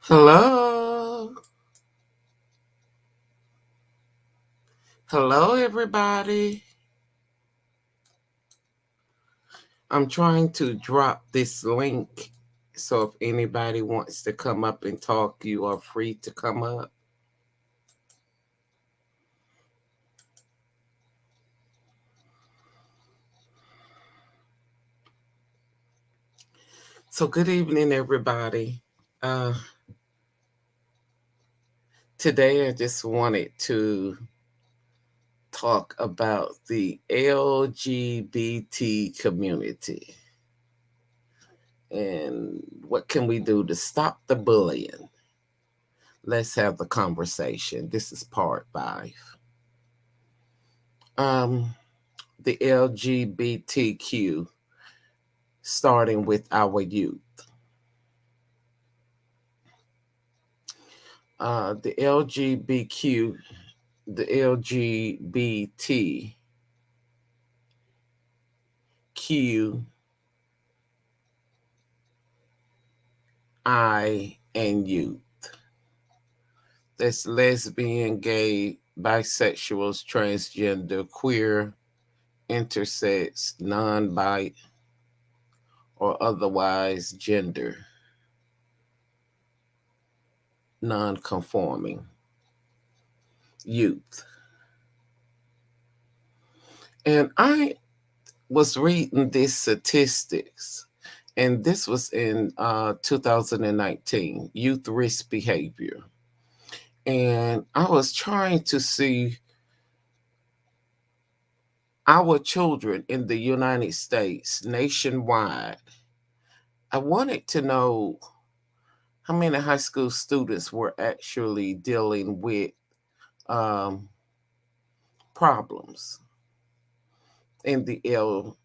Hello. Hello, everybody. I'm trying to drop this link. So if anybody wants to come up and talk, you are free to come up. So good evening, everybody. Today I just wanted to talk about the LGBT community and what can we do to stop the bullying. Let's have the conversation. This is part 5. The LGBTQ, starting with our youth. The LGBTQ, the LGBTQ I and youth. That's lesbian, gay, bisexuals, transgender, queer, intersex, non-bi, or otherwise gender non-conforming youth. And I was reading these statistics, and this was in 2019, youth risk behavior. And I was trying to see our children in the United States nationwide. I wanted to know how many high school students were actually dealing with problems in the the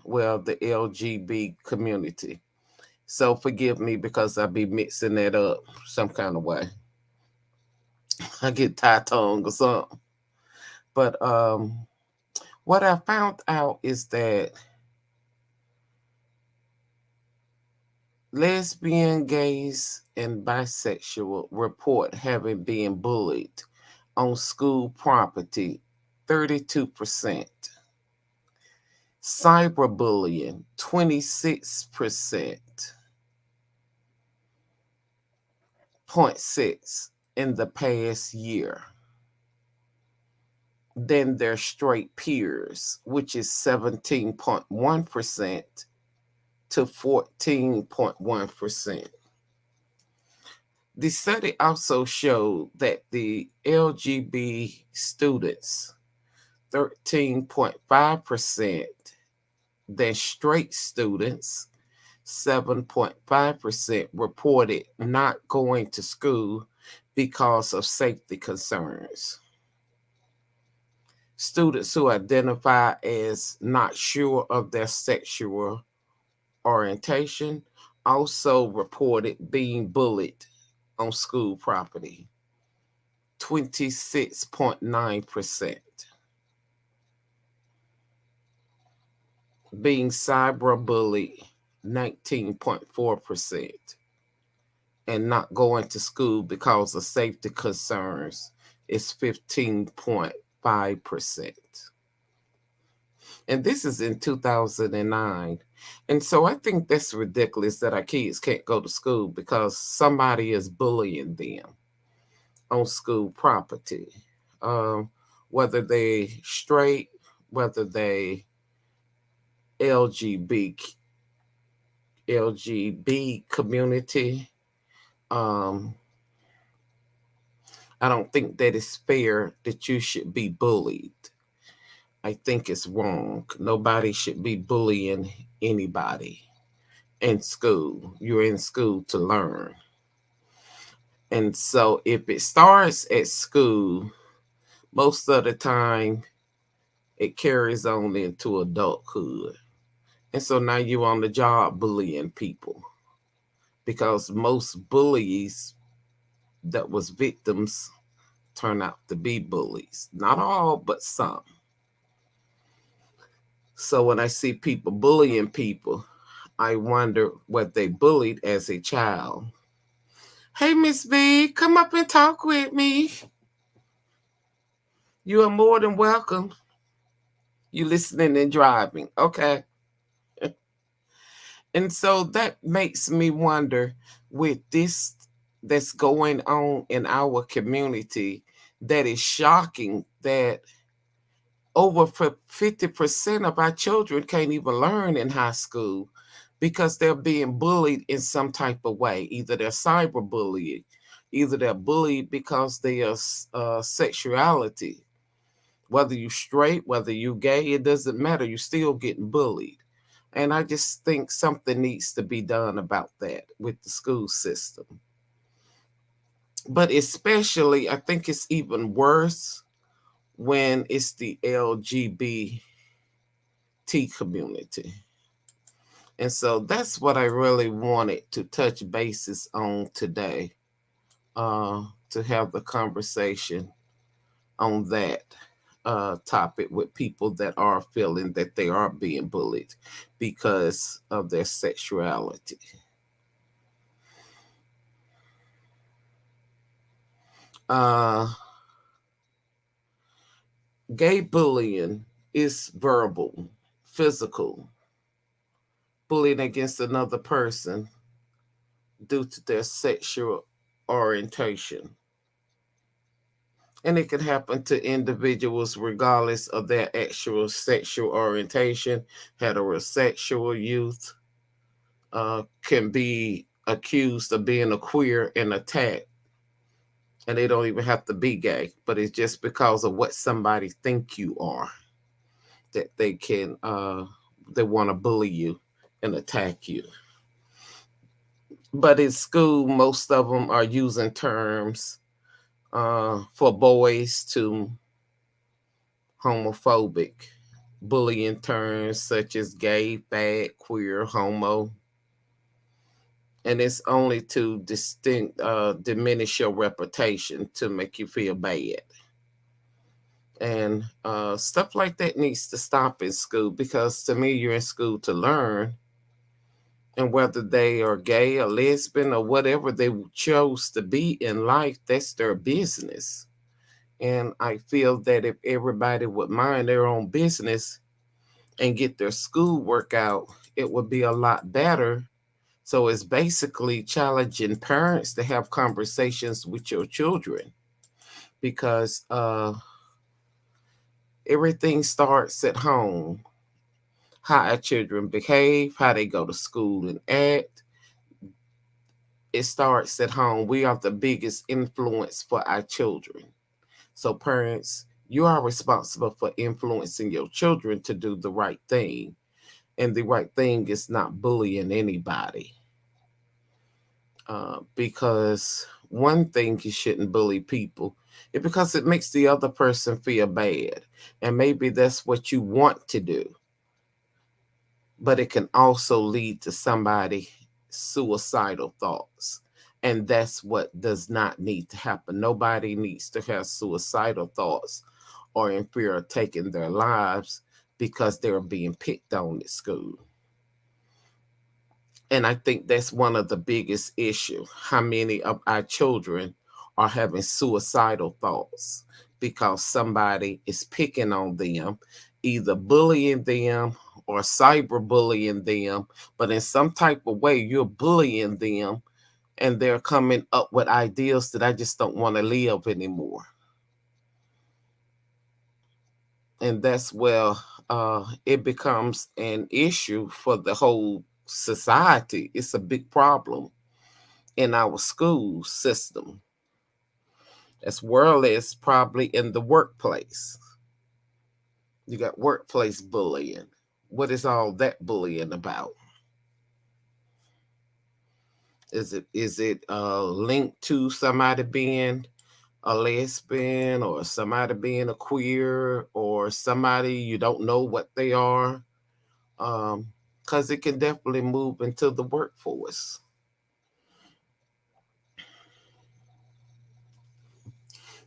LGB community. So forgive me because I be mixing that up some kind of way. I get tie tongue or something. But what I found out is that lesbian, gays, and bisexual report having been bullied on school property 32%. Cyberbullying 26%. 0.6 in the past year than their straight peers, which is 17.1% to 14.1%. The study also showed that the LGBT students, 13.5% than straight students, 7.5% reported not going to school because of safety concerns. Students who identify as not sure of their sexual orientation also reported being bullied on school property, 26.9%. Being cyberbullied, 19.4%. And not going to school because of safety concerns is 15.5%. And this is in 2009. And so I think that's ridiculous that our kids can't go to school because somebody is bullying them on school property. Whether they straight, whether they LGB community. I don't think that it's fair that you should be bullied. I think it's wrong. Nobody should be bullying anybody in school. You're in school to learn. And so if it starts at school, most of the time it carries on into adulthood. And so now you're on the job bullying people because most bullies that was victims turn out to be bullies. Not all, but some. So when I see people bullying people, I wonder what they bullied as a child Hey, Miss B, come up and talk with me. You are more than welcome. You listening and driving. Okay. And so that makes me wonder, with this that's going on in our community, that is shocking that over 50% of our children can't even learn in high school because they're being bullied in some type of way. Either they're cyberbullied, either they're bullied because they are sexuality. Whether you straight, whether you gay, it doesn't matter. You're still getting bullied. And I just think something needs to be done about that with the school system. But especially, I think it's even worse when it's the LGBT community. And so that's what I really wanted to touch bases on today, to have the conversation on that topic with people that are feeling that they are being bullied because of their sexuality. Uh, Gay bullying is verbal, physical, bullying against another person due to their sexual orientation. And it can happen to individuals regardless of their actual sexual orientation. Heterosexual youth can be accused of being a queer and attacked, and they don't even have to be gay, but it's just because of what somebody think you are that they want to bully you and attack you. But in school, most of them are using terms for boys to homophobic, bullying terms such as gay, fag, queer, homo, and it's only to diminish your reputation to make you feel bad. And stuff like that needs to stop in school, because to me, you're in school to learn. And whether they are gay or lesbian or whatever they chose to be in life, that's their business. And I feel that if everybody would mind their own business and get their school work out, it would be a lot better. So it's basically challenging parents to have conversations with your children, because everything starts at home. How our children behave, how they go to school and act, it starts at home. We are the biggest influence for our children. So, parents, you are responsible for influencing your children to do the right thing. And the right thing is not bullying anybody. Because one thing, you shouldn't bully people, it's because it makes the other person feel bad. And maybe that's what you want to do. But it can also lead to somebody suicidal thoughts. And that's what does not need to happen. Nobody needs to have suicidal thoughts or in fear of taking their lives because they're being picked on at school. And I think that's one of the biggest issues. How many of our children are having suicidal thoughts because somebody is picking on them, either bullying them or cyberbullying them, but in some type of way you're bullying them, and they're coming up with ideas that I just don't want to live anymore. And that's where it becomes an issue for the whole society. It's a big problem in our school system, as well as probably in the workplace. You got workplace bullying. What is all that bullying about? Is it linked to somebody being a lesbian, or somebody being a queer, or somebody you don't know what they are? Because it can definitely move into the workforce.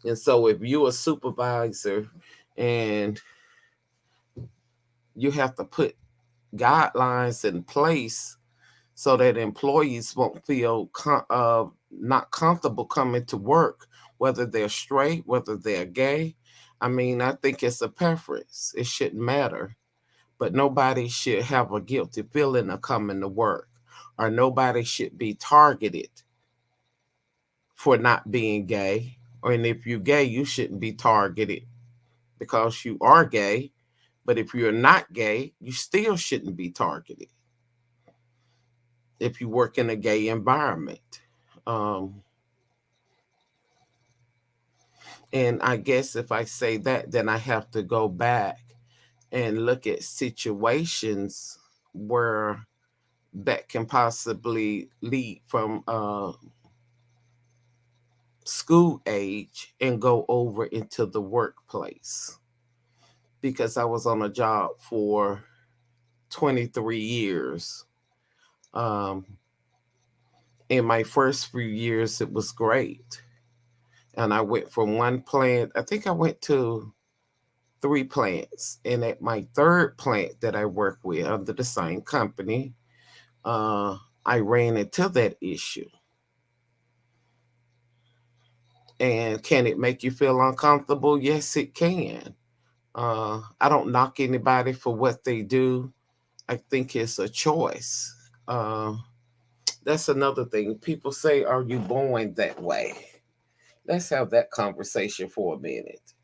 And so if you're a supervisor and you have to put guidelines in place so that employees won't feel not comfortable coming to work, whether they're straight, whether they're gay. I mean, I think it's a preference. It shouldn't matter. But nobody should have a guilty feeling of coming to work, or nobody should be targeted for not being gay. Or and if you're gay, you shouldn't be targeted because you are gay. But if you're not gay, you still shouldn't be targeted if you work in a gay environment. Um, and I guess if I say that, then I have to go back and look at situations where that can possibly lead from school age and go over into the workplace. Because I was on a job for 23 years. Um, in my first few years, it was great. And I went from one plant, I think I went to three plants. And at my third plant that I work with under the same company, uh, I ran into that issue. And can it make you feel uncomfortable? Yes, it can. I don't knock anybody for what they do. I think it's a choice. Uh, that's another thing. People say, "Are you born that way?" Let's have that conversation for a minute.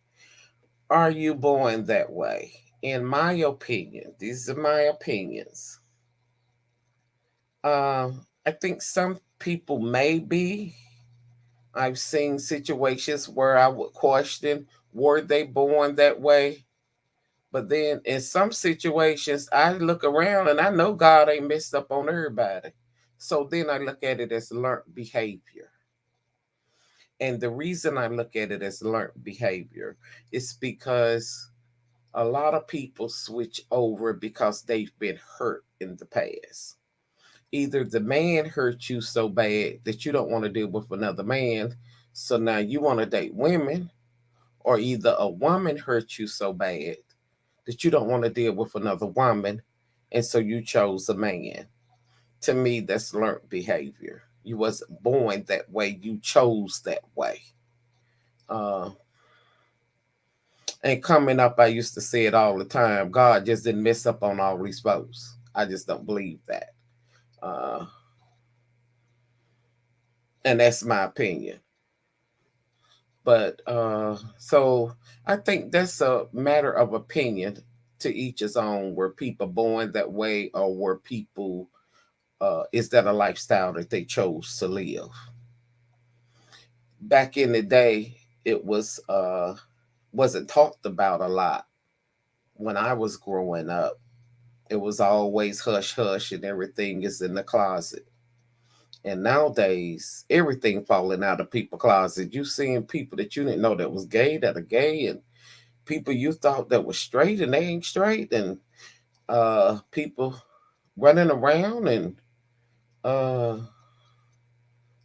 Are you born that way? In my opinion, these are my opinions. I think some people may be. I've seen situations where I would question, were they born that way? But then in some situations, I look around and I know God ain't messed up on everybody. So then I look at it as learned behavior. And the reason I look at it as learned behavior is because a lot of people switch over because they've been hurt in the past. Either the man hurt you so bad that you don't want to deal with another man, so now you want to date women, or either a woman hurt you so bad that you don't want to deal with another woman, and so you chose a man. To me, that's learned behavior. You wasn't born that way, you chose that way. Uh, and coming up, I used to say it all the time, God just didn't mess up on all these folks. I just don't believe that. Uh, and that's my opinion. But so I think that's a matter of opinion, to each his own, were people born that way, or were people is that a lifestyle that they chose to live? Back in the day, it wasn't talked about a lot. When I was growing up, it was always hush hush and everything is in the closet. And nowadays, everything falling out of people's closet. You seeing people that you didn't know that was gay, that are gay, and people you thought that was straight and they ain't straight, and people running around and uh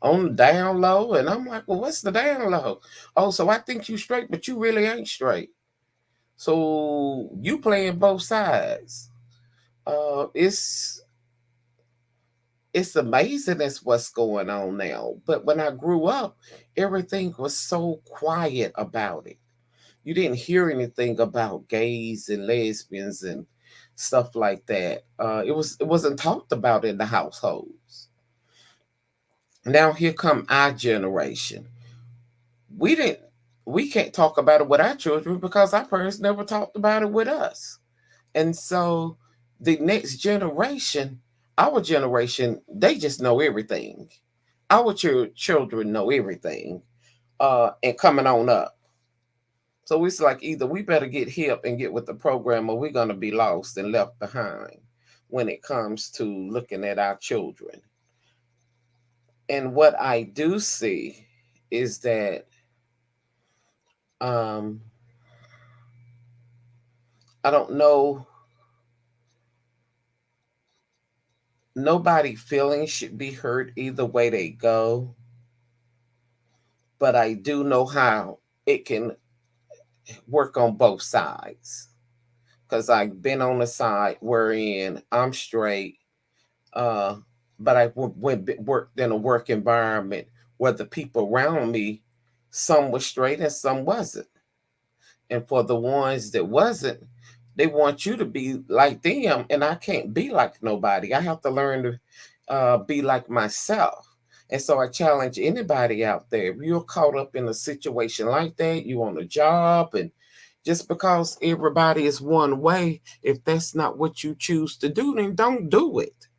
on the down low. And I'm like, well, what's the down low? Oh, so I think you straight, but you really ain't straight. So you playing both sides. It's amazing that's what's going on now. But when I grew up, everything was so quiet about it. You didn't hear anything about gays and lesbians and stuff like that. It wasn't talked about in the households. Now here come our generation. We didn't we can't talk about it with our children because our parents never talked about it with us. And so the next generation, our generation, they just know everything. Our children know everything, and coming on up. So it's like either we better get hip and get with the program, or we're going to be lost and left behind when it comes to looking at our children. And what I do see is that um, I don't know, nobody feelings should be hurt either way they go, but I do know how it can work on both sides. Because I've been on the side wherein I'm straight, uh, but I worked in a work environment where the people around me, some were straight and some wasn't. And for the ones that wasn't, they want you to be like them, and I can't be like nobody. I have to learn to be like myself. And so I challenge anybody out there, if you're caught up in a situation like that, you on a job, and just because everybody is one way, if that's not what you choose to do, then don't do it.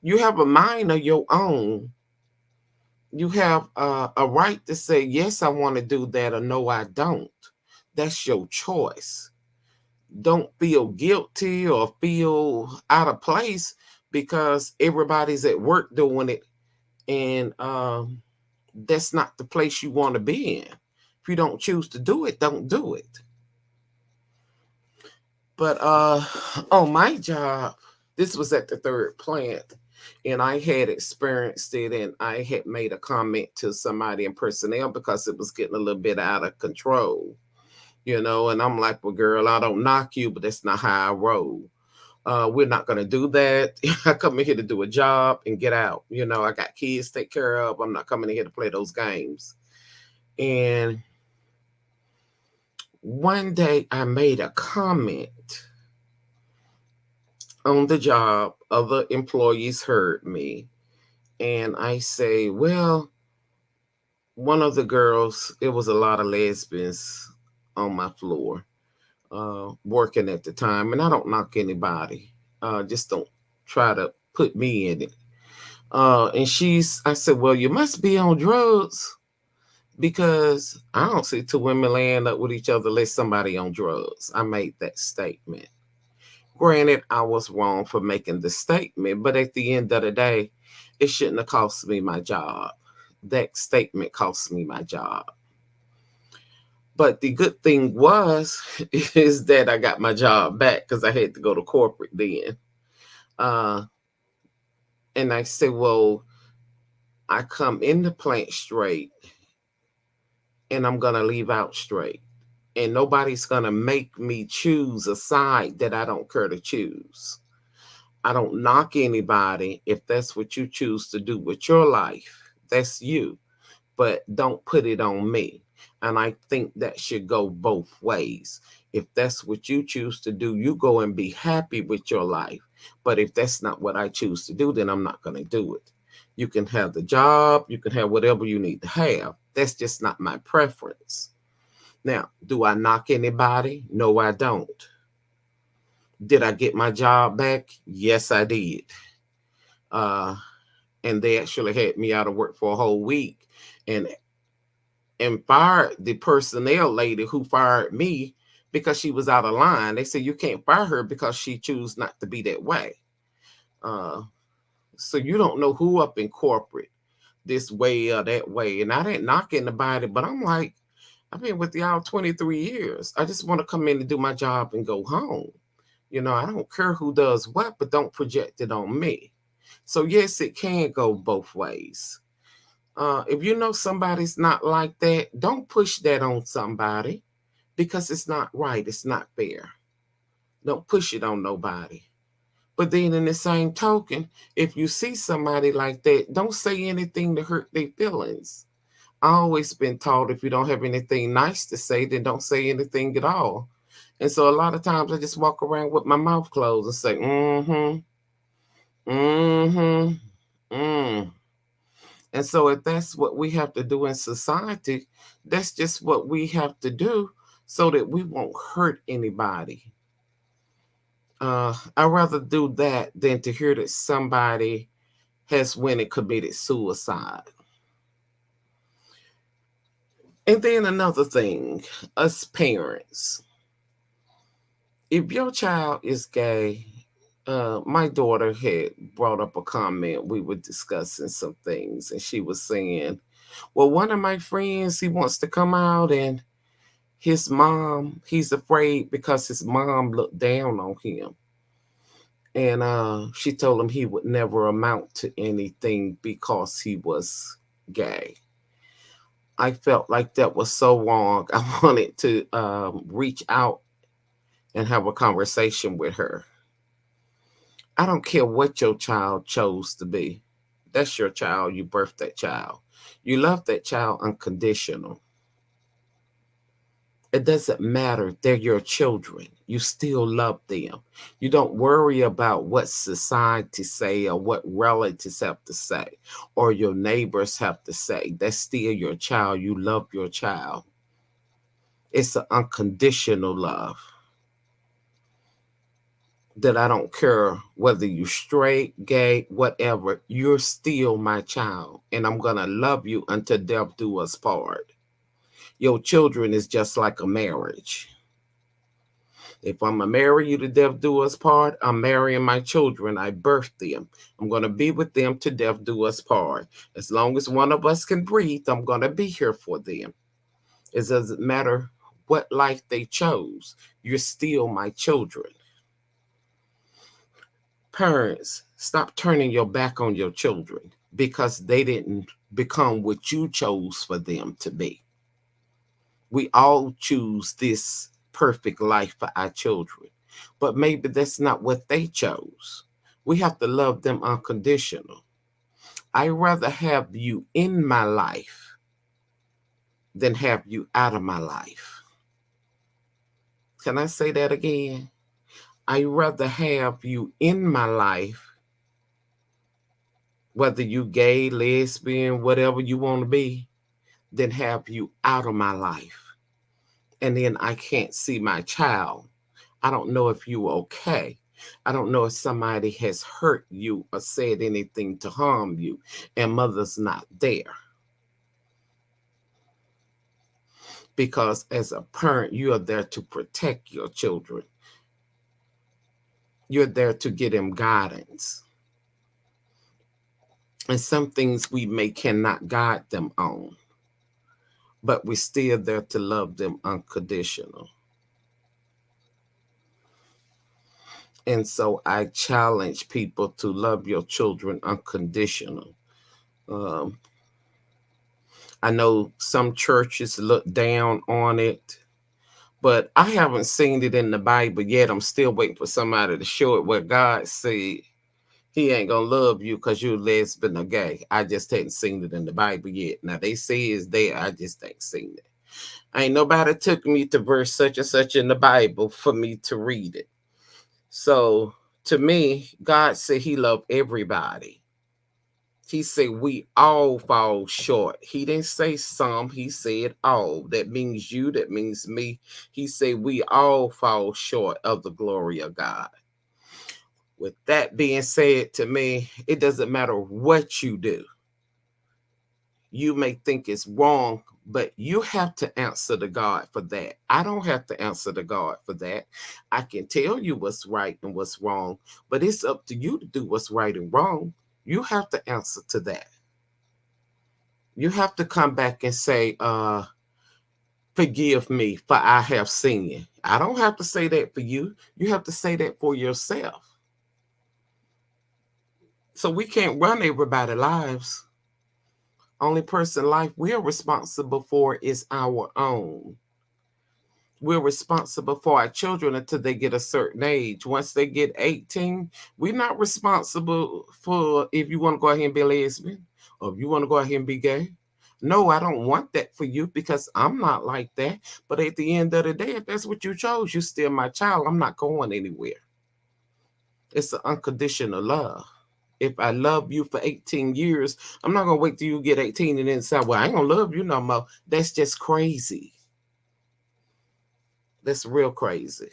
You have a mind of your own. You have a right to say, yes, I want to do that, or no, I don't. That's your choice. Don't feel guilty or feel out of place because everybody's at work doing it, and that's not the place you want to be in. If you don't choose to do it, don't do it. But on my job, this was at the third plant, and I had experienced it, and I had made a comment to somebody in personnel because it was getting a little bit out of control, and I'm like, well, girl, I don't knock you, but that's not how I roll. We're not going to do that. I come in here to do a job and get out. I got kids to take care of. I'm not coming in here to play those games. And one day I made a comment on the job. Other employees heard me. And I say, well, one of the girls, it was a lot of lesbians on my floor working at the time. And I don't knock anybody. Just don't try to put me in it. And I said, well, you must be on drugs because I don't see two women laying up with each other unless somebody on drugs. I made that statement. Granted, I was wrong for making the statement, but at the end of the day, it shouldn't have cost me my job. That statement cost me my job. But the good thing is that I got my job back because I had to go to corporate then. And I said, well, I come in the plant straight and I'm going to leave out straight. And nobody's going to make me choose a side that I don't care to choose. I don't knock anybody if that's what you choose to do with your life. That's you. But don't put it on me. And I think that should go both ways. If that's what you choose to do, you go and be happy with your life. But if that's not what I choose to do, then I'm not going to do it. You can have the job, you can have whatever you need to have. That's just not my preference. Now, do I knock anybody? No, I don't. Did I get my job back? Yes, I did. And they actually had me out of work for a whole week and fired the personnel lady who fired me because she was out of line. They said, you can't fire her because she chose not to be that way. So you don't know who up in corporate this way or that way. And I didn't knock anybody, but I'm like, I've been with y'all 23 years. I just want to come in and do my job and go home. I don't care who does what, but don't project it on me. So yes, it can go both ways. If you know somebody's not like that, don't push that on somebody because it's not right. It's not fair. Don't push it on nobody. But then in the same token, if you see somebody like that, don't say anything to hurt their feelings. I always been taught if you don't have anything nice to say, then don't say anything at all. And so a lot of times I just walk around with my mouth closed and say, And so if that's what we have to do in society, that's just what we have to do so that we won't hurt anybody. I'd rather do that than to hear that somebody has went and committed suicide. And then another thing, us parents, if your child is gay, my daughter had brought up a comment. We were discussing some things, and she was saying, well, one of my friends, he wants to come out, and his mom, he's afraid because his mom looked down on him. And she told him he would never amount to anything because he was gay. I felt like that was so wrong. I wanted to reach out and have a conversation with her. I don't care what your child chose to be. That's your child. You birthed that child. You love that child unconditional. It doesn't matter. They're your children. You still love them. You don't worry about what society say or what relatives have to say or your neighbors have to say. That's still your child. You love your child. It's an unconditional love that I don't care whether you straight, gay, whatever. You're still my child, and I'm going to love you until death do us part. Your children is just like a marriage. If I'm going to marry you to death do us part, I'm marrying my children. I birthed them. I'm going to be with them to death do us part. As long as one of us can breathe, I'm going to be here for them. It doesn't matter what life they chose. You're still my children. Parents, stop turning your back on your children because they didn't become what you chose for them to be. We all choose this perfect life for our children, but maybe that's not what they chose. We have to love them unconditional. I'd rather have you in my life than have you out of my life. Can I say that again? I'd rather have you in my life, whether you gay, lesbian, whatever you want to be, than have you out of my life. And then I can't see my child. I don't know if you're okay. I don't know if somebody has hurt you or said anything to harm you, and mother's not there. Because as a parent, you are there to protect your children. You're there to give them guidance. And some things we may cannot guide them on, but we're still there to love them unconditional. And so I challenge people to love your children unconditional. Um, I know some churches look down on it, but I haven't seen it in the Bible yet. I'm still waiting for somebody to show it where God said he ain't gonna love you because you're lesbian or gay. I just hadn't seen it in the Bible yet. Now they say it's there, I just ain't seen it. Ain't nobody took me to verse such and such in the Bible for me to read it. So to me, God said he loved everybody. He said we all fall short. He didn't say some, he said all. That means you, that means me. He said we all fall short of the glory of God. With that being said, to me, it doesn't matter what you do. You may think it's wrong, but you have to answer to God for that. I don't have to answer to God for that. I can tell you what's right and what's wrong, but it's up to you to do what's right and wrong. You have to answer to that. You have to come back and say, forgive me for I have sinned. I don't have to say that for you. You have to say that for yourself. So we can't run everybody's lives. Only person life we're responsible for is our own. We're responsible for our children until they get a certain age. Once they get 18, we're not responsible for if you want to go ahead and be a lesbian or if you want to go ahead and be gay. No, I don't want that for you because I'm not like that. But at the end of the day, if that's what you chose, you're still my child. I'm not going anywhere. It's an unconditional love. If I love you for 18 years, I'm not going to wait till you get 18 and then say, well, I ain't going to love you no more. That's just crazy. That's real crazy.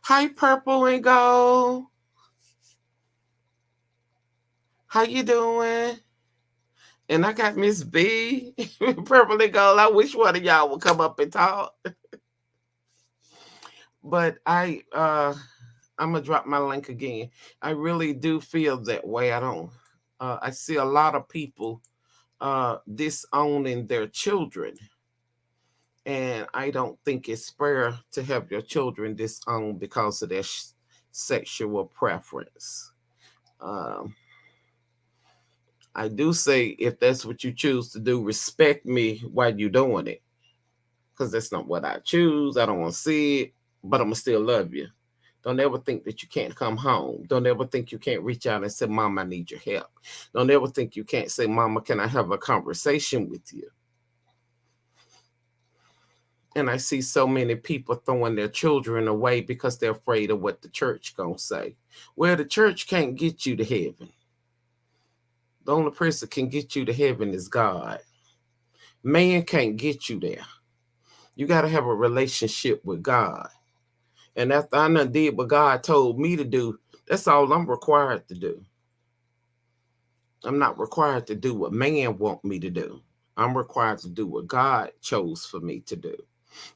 Hi, Purple and Gold. How you doing? And I got Miss B, Purple and Gold. I wish one of y'all would come up and talk. But I'm gonna drop my link again. I really do feel that way. I don't. I see a lot of people disowning their children, and I don't think it's fair to have your children disowned because of their sexual preference. Um, I do say if that's what you choose to do, respect me while you're doing it, because that's not what I choose. I don't want to see it, but I'm gonna still love you. Don't ever think that you can't come home. Don't ever think you can't reach out and say, Mom, I need your help. Don't ever think you can't say, Mama, can I have a conversation with you? And I see so many people throwing their children away because they're afraid of what the church gonna say. Well, the church can't get you to heaven. The only person that can get you to heaven is God. Man can't get you there. You got to have a relationship with God. And after I done did what God told me to do, that's all I'm required to do. I'm not required to do what man want me to do. I'm required to do what God chose for me to do.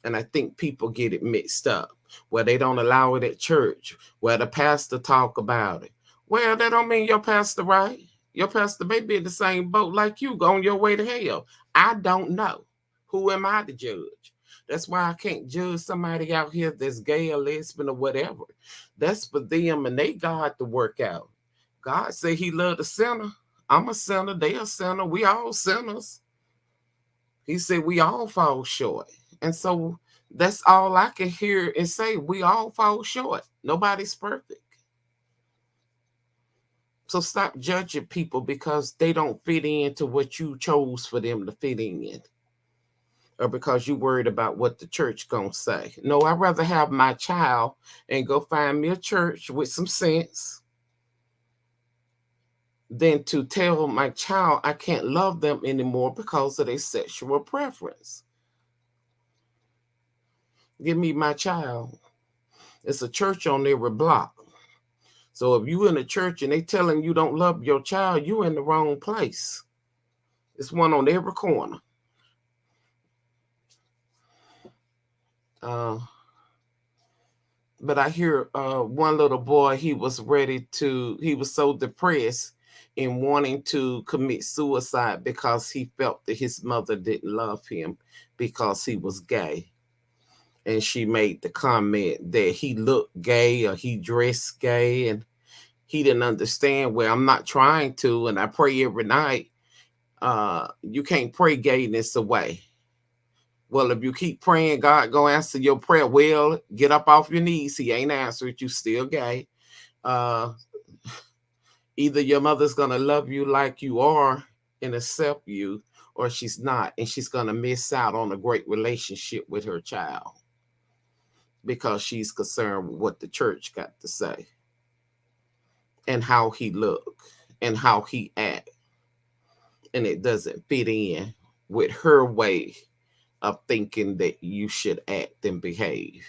And I think people get it mixed up, where they don't allow it at church, where the pastor talk about it. Well, that don't mean your pastor right. Your pastor may be in the same boat like you, going your way to hell. I don't know. Who am I to judge? That's why I can't judge somebody out here that's gay or lesbian or whatever. That's for them and they God to work out. God say he loved a sinner. I'm a sinner. They a sinner. We all sinners. He said we all fall short. And so that's all I can hear and say. We all fall short. Nobody's perfect. So stop judging people because they don't fit into what you chose for them to fit in. Or because you worried about what the church gonna say. No, I'd rather have my child and go find me a church with some sense than to tell my child I can't love them anymore because of their sexual preference. Give me my child. It's a church on every block. So if you in a church and they telling you don't love your child, you in the wrong place. It's one on every corner. Uh, but I hear one little boy, he was so depressed and wanting to commit suicide because he felt that his mother didn't love him because he was gay. And she made the comment that he looked gay or he dressed gay, and he didn't understand. Well, I'm not trying to, and I pray every night. You can't pray gayness away. Well, if you keep praying, God gonna answer your prayer. Well, get up off your knees. He ain't answered. You still gay. Uh, Either your mother's gonna love you like you are and accept you, or she's not, and she's gonna miss out on a great relationship with her child because she's concerned with what the church got to say and how he look and how he act, and it doesn't fit in with her way of thinking that you should act and behave.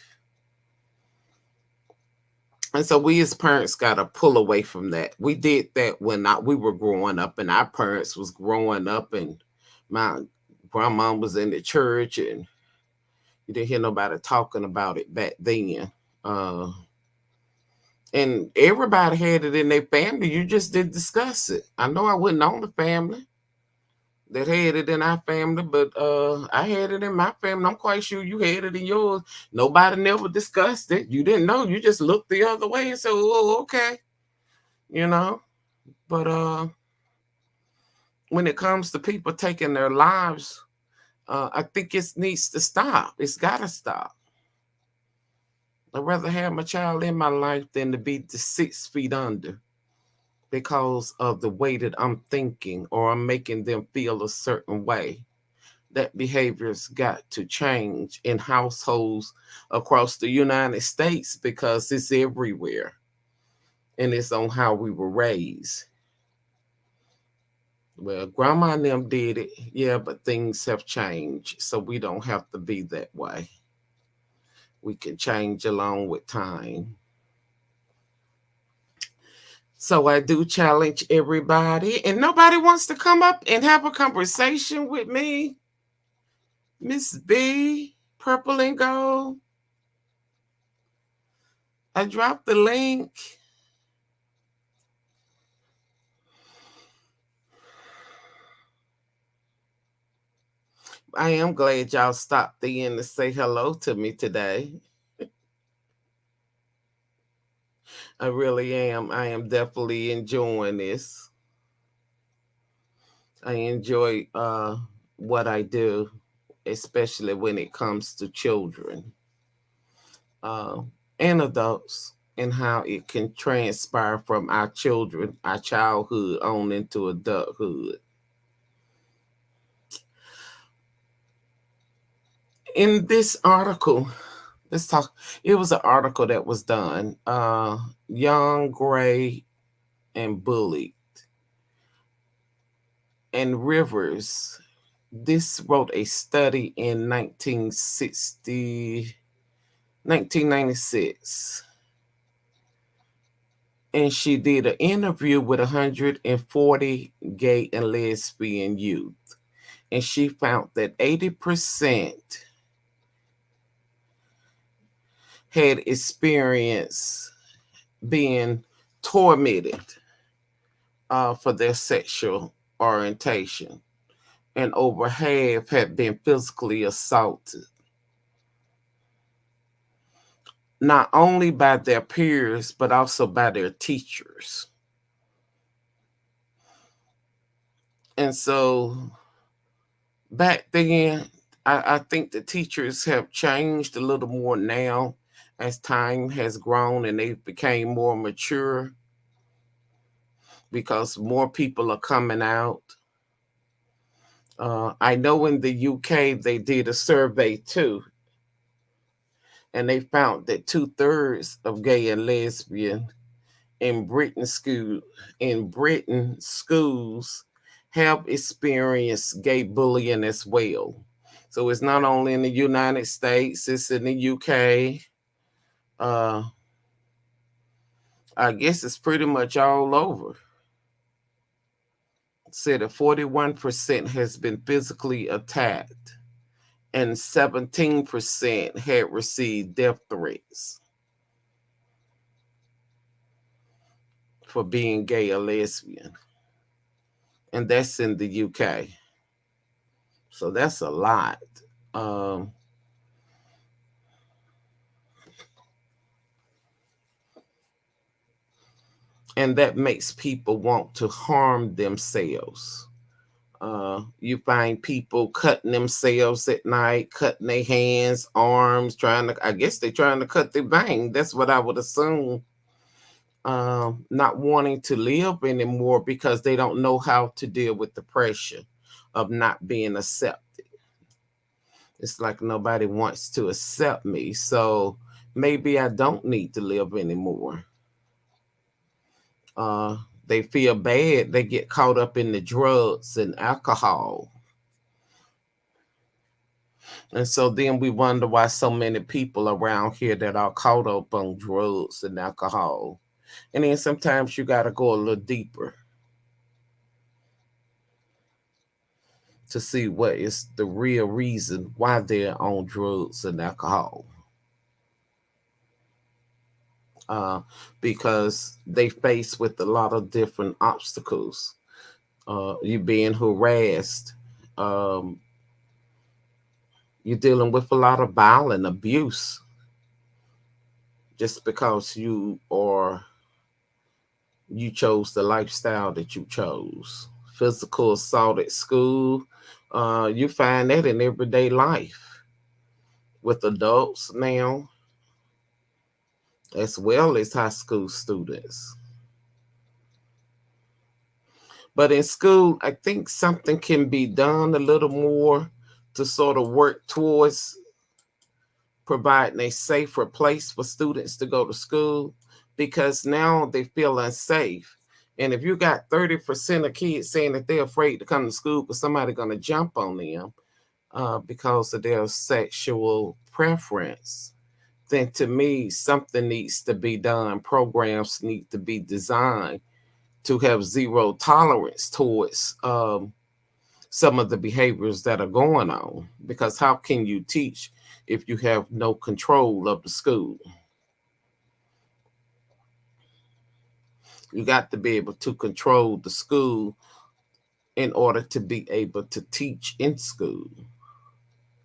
And so we as parents got to pull away from that. We did that when we were growing up and our parents was growing up, and my grandma was in the church, and you didn't hear nobody talking about it back then. Uh, and everybody had it in their family. You just didn't discuss it. I know I wasn't on the family that had it in our family, but I had it in my family. I'm quite sure you had it in yours. Nobody never discussed it. You didn't know. You just looked the other way and said, "Oh, okay," you know. But when it comes to people taking their lives, I think it needs to stop. It's got to stop. I'd rather have my child in my life than to be the 6 feet under because of the way that I'm thinking or I'm making them feel a certain way. That behavior's got to change in households across the United States because it's everywhere and it's on how we were raised. Well, grandma and them did it, yeah, but things have changed, so we don't have to be that way. We can change along with time. So I do challenge everybody, and nobody wants to come up and have a conversation with me. Miss B, Purple and Gold. I dropped the link. I am glad y'all stopped in to say hello to me today. I really am. I am definitely enjoying this. I enjoy what I do, especially when it comes to children uh, and adults. and how it can transpire from our children, our childhood on into adulthood. In this article, let's talk. It was an article that was done. Young, gray, and bullied. And Rivers. This wrote a study in 1996. And she did an interview with 140 gay and lesbian youth. And she found that 80% had experienced being tormented for their sexual orientation, and over half had been physically assaulted, not only by their peers, but also by their teachers. And so back then, I think the teachers have changed a little more now as time has grown and they became more mature because more people are coming out. I know in the UK they did a survey too, and they found that 2/3 of gay and lesbian in Britain schools have experienced gay bullying as well. So it's not only in the United States, it's in the UK. Uh, I guess it's pretty much all over. Said that 41% has been physically attacked and 17% had received death threats for being gay or lesbian. And that's in the UK. So that's a lot. Um, and that makes people want to harm themselves. You find people cutting themselves at night, cutting their hands, arms, I guess they're trying to cut their vein. That's what I would assume. Not wanting to live anymore because they don't know how to deal with the pressure of not being accepted. It's like nobody wants to accept me. So maybe I don't need to live anymore. Uh, they feel bad. They get caught up in the drugs and alcohol. And so then we wonder why so many people around here that are caught up on drugs and alcohol. And then sometimes you got to go a little deeper to see what is the real reason why they're on drugs and alcohol. Uh, because they face with a lot of different obstacles. You being harassed. You're dealing with a lot of violent abuse just because you chose the lifestyle that you chose. Physical assault at school, you find that in everyday life with adults now, as well as high school students. But in school, I think something can be done a little more to sort of work towards providing a safer place for students to go to school, because now they feel unsafe. And if you got 30% of kids saying that they're afraid to come to school because somebody's going to jump on them because of their sexual preference, then to me, something needs to be done. Programs need to be designed to have zero tolerance towards some of the behaviors that are going on. Because how can you teach if you have no control of the school? You got to be able to control the school in order to be able to teach in school.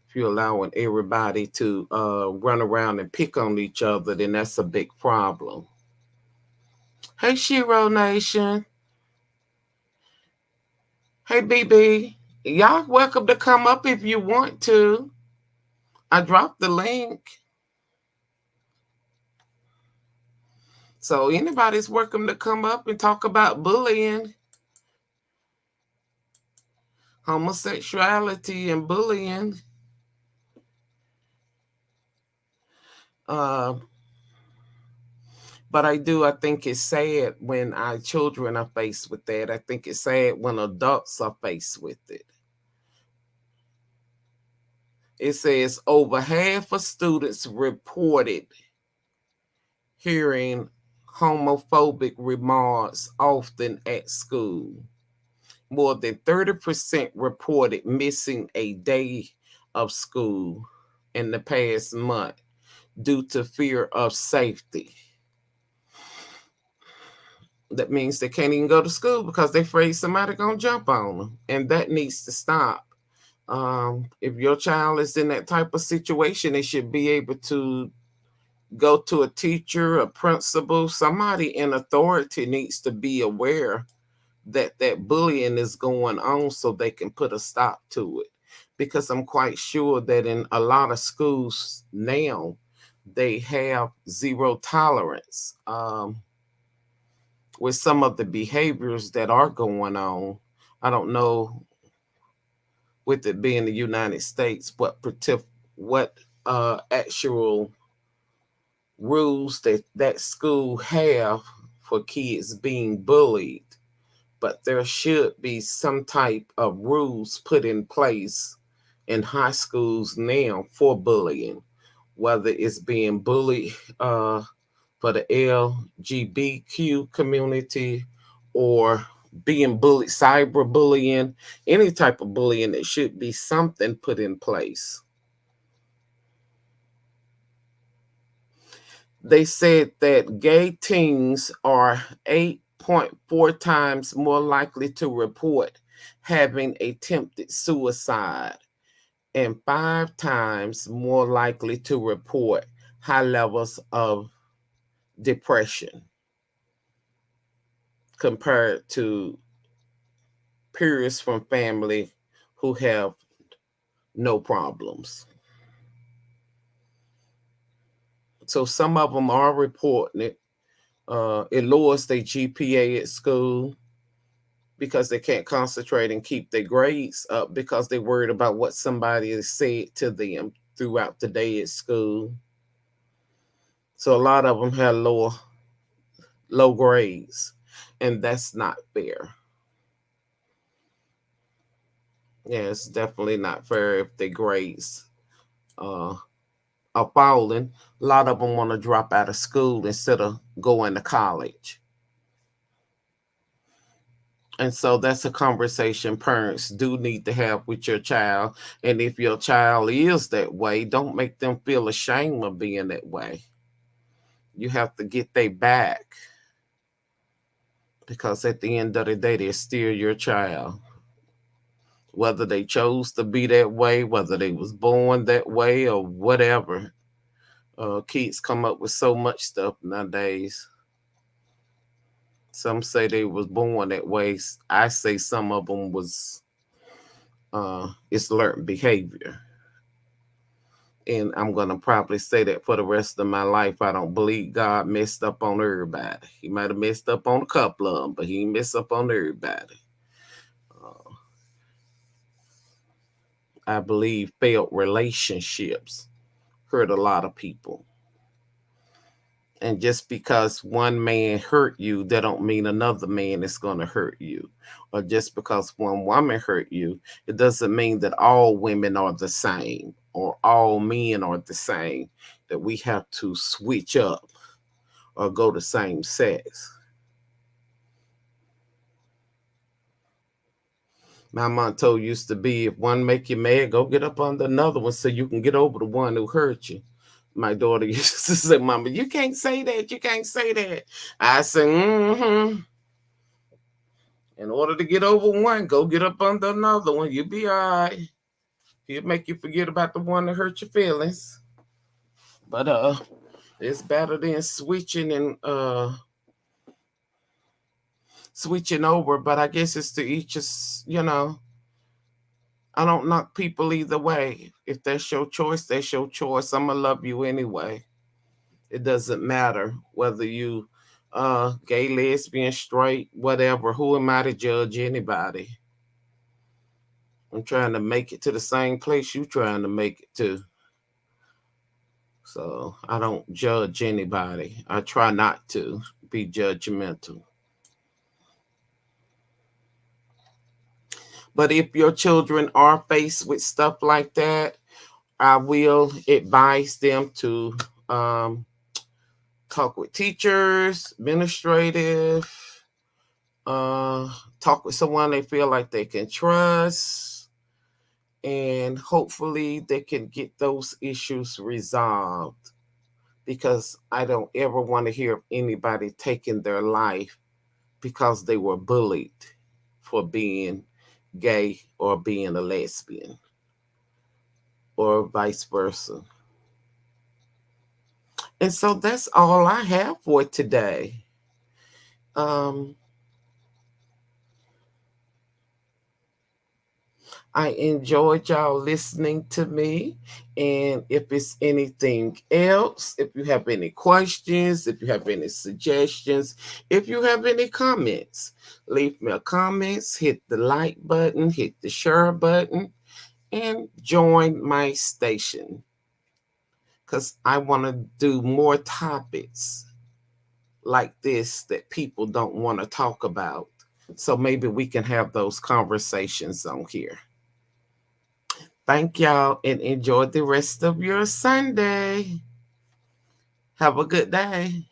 If you're allowing everybody to run around and pick on each other, then that's a big problem. Hey, Shiro Nation. Hey, BB. Y'all welcome to come up if you want to. I dropped the link. So anybody's welcome to come up and talk about bullying, homosexuality, and bullying. Uh, but I think it's sad when our children are faced with that. I think it's sad when adults are faced with it. It says over half of students reported hearing homophobic remarks often at school. More than 30% reported missing a day of school in the past month due to fear of safety. That means they can't even go to school because they're afraid somebody gonna jump on them, and that needs to stop. If your child is in that type of situation, they should be able to go to a teacher, a principal, somebody in authority needs to be aware that that bullying is going on so they can put a stop to it. Because I'm quite sure that in a lot of schools now, they have zero tolerance with some of the behaviors that are going on. I don't know, with it being the United States, what actual rules that school have for kids being bullied, but there should be some type of rules put in place in high schools now for bullying, whether it's being bullied for the LGBTQ community or being bullied, cyberbullying, any type of bullying. It should be something put in place. They said that gay teens are 8.4 times more likely to report having attempted suicide and 5 times more likely to report high levels of depression compared to peers from family who have no problems. So some of them are reporting it. It lowers their GPA at school because they can't concentrate and keep their grades up because they're worried about what somebody has said to them throughout the day at school. So a lot of them have low grades, and that's not fair. Yeah, it's definitely not fair if their grades uh, are falling. A lot of them want to drop out of school instead of going to college. And so that's a conversation parents do need to have with your child. And if your child is that way, don't make them feel ashamed of being that way. You have to get their back because at the end of the day, they're still your child. Whether they chose to be that way, whether they was born that way or whatever. Kids come up with so much stuff nowadays. Some say they was born that way. I say some of them was it's learned behavior. And I'm gonna probably say that for the rest of my life. I don't believe God messed up on everybody. He might have messed up on a couple of them, but he messed up on everybody. I believe failed relationships hurt a lot of people. And just because one man hurt you, that don't mean another man is going to hurt you. Or just because one woman hurt you, it doesn't mean that all women are the same or all men are the same, that we have to switch up or go to same sex. My motto used to be, if one make you mad, go get up on the another one so you can get over the one who hurt you. My daughter used to say, Mama, you can't say that. You can't say that. I say, mm-hmm. In order to get over one, go get up under another one. You'll be all right. He'll make you forget about the one that hurt your feelings. But it's better than switching over. But I guess it's to each us. I don't knock people either way. If that's your choice, that's your choice. I'm gonna love you anyway. It doesn't matter whether you gay, lesbian, straight, whatever. Who am I to judge anybody? I'm trying to make it to the same place you trying to make it to. So I don't judge anybody. I try not to be judgmental. But if your children are faced with stuff like that, I will advise them to um, talk with teachers, administrative, uh, talk with someone they feel like they can trust, and hopefully they can get those issues resolved. Because I don't ever want to hear of anybody taking their life because they were bullied for being gay or being a lesbian or vice versa. And so that's all I have for today. Um, I enjoyed y'all listening to me. And if it's anything else, if you have any questions, if you have any suggestions, if you have any comments, leave me a comments, hit the like button, hit the share button, and join my station. Because I want to do more topics like this that people don't want to talk about. So maybe we can have those conversations on here. Thank y'all and enjoy the rest of your Sunday. Have a good day.